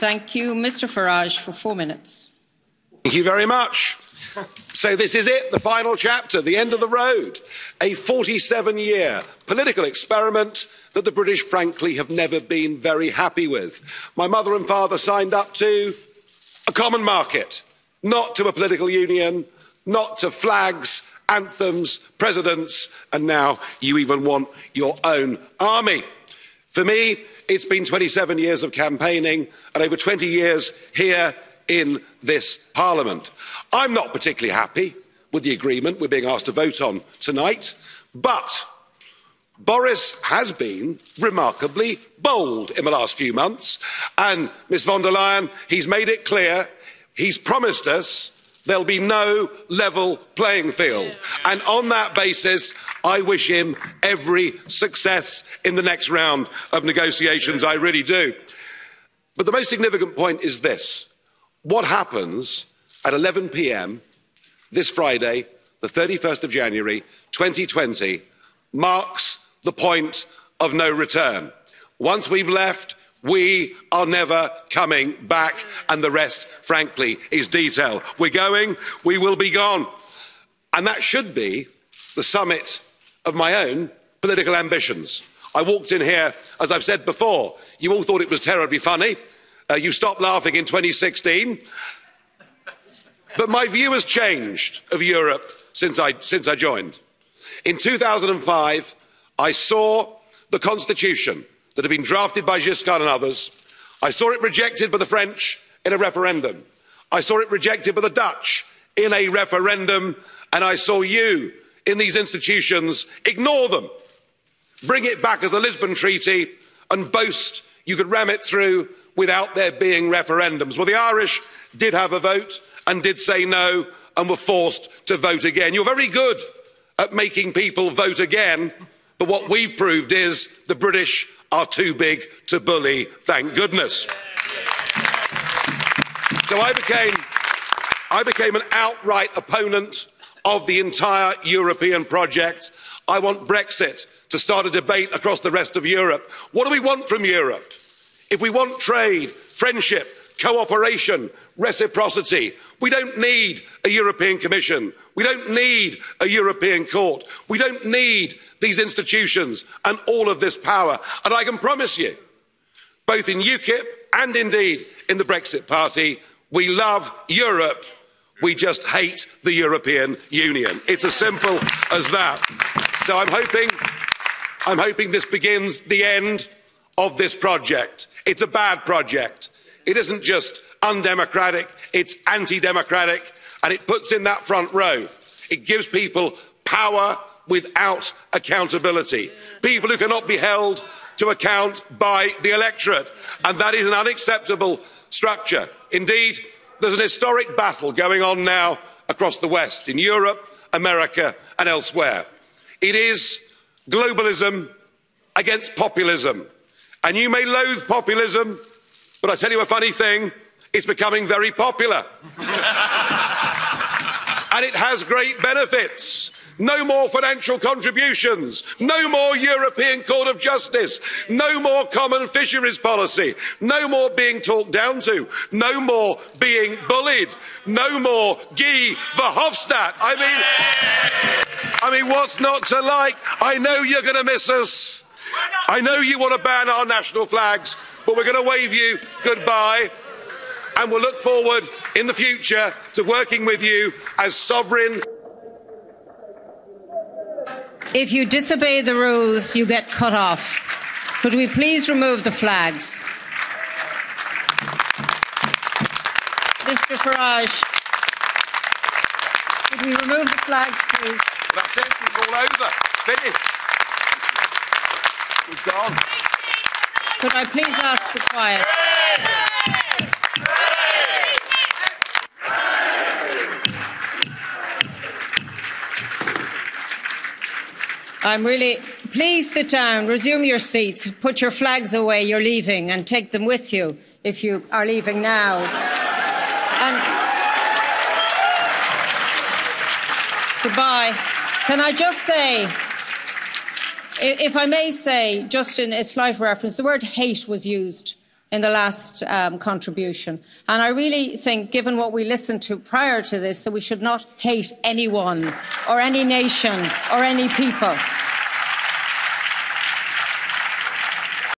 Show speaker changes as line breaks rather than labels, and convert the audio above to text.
Thank you. Mr Farage for 4 minutes.
Thank you very much. So this is it, the final chapter, the end of the road. A 47-year political experiment that the British, frankly, have never been very happy with. My mother and father signed up to a common market, not to a political union, not to flags, anthems, presidents, and now you even want your own army. For me, it's been 27 years of campaigning and over 20 years here in this Parliament. I'm not particularly happy with the agreement we're being asked to vote on tonight, but Boris has been remarkably bold in the last few months, and Ms von der Leyen, he's made it clear, he's promised us there'll be no level playing field. And on that basis, I wish him every success in the next round of negotiations, I really do. But the most significant point is this. What happens at 11 p.m. this Friday, the 31st of January 2020, marks the point of no return. Once we've left, we are never coming back, and the rest, frankly, is detail. We're going, we will be gone. And that should be the summit of my own political ambitions. I walked in here, as I've said before, you all thought it was terribly funny. You stopped laughing in 2016. But my view has changed of Europe since I joined. In 2005, I saw the constitution that had been drafted by Giscard and others. I saw it rejected by the French in a referendum. I saw it rejected by the Dutch in a referendum. And I saw you in these institutions ignore them, bring it back as the Lisbon Treaty and boast you could ram it through without there being referendums. Well, the Irish did have a vote and did say no and were forced to vote again. You're very good at making people vote again, but what we've proved is the British are too big to bully, thank goodness. So I became an outright opponent of the entire European project. I want Brexit to start a debate across the rest of Europe. What do we want from Europe? If we want trade, friendship, cooperation, reciprocity, we don't need a European Commission. We don't need a European Court. We don't need these institutions and all of this power. And I can promise you, both in UKIP and indeed in the Brexit Party, we love Europe. We just hate the European Union. It's as simple as that. So I'm hoping this begins the end of this project. It's a bad project. It isn't just undemocratic, it's anti-democratic, and it puts in that front row. It gives people power without accountability. People who cannot be held to account by the electorate. And that is an unacceptable structure. Indeed, there's an historic battle going on now across the West, in Europe, America and elsewhere. It is globalism against populism. And you may loathe populism, but I tell you a funny thing, it's becoming very popular. And it has great benefits. No more financial contributions, no more European Court of Justice, no more common fisheries policy, no more being talked down to, no more being bullied, no more Guy Verhofstadt. I mean, what's not to like? I know you're going to miss us. I know you want to ban our national flags, but we're going to wave you goodbye. And we'll look forward in the future to working with you as sovereign.
If you disobey the rules, you get cut off. Could we please remove the flags? Mr Farage, could we remove the flags, please?
That's it, it's all over. Finished. It's gone.
Could I please ask for quiet? Please sit down, resume your seats, put your flags away, you're leaving, and take them with you if you are leaving now. And goodbye. Can I just say, if I may say, just in a slight reference, the word hate was used in the last contribution. And I really think, given what we listened to prior to this, that we should not hate anyone or any nation or any people.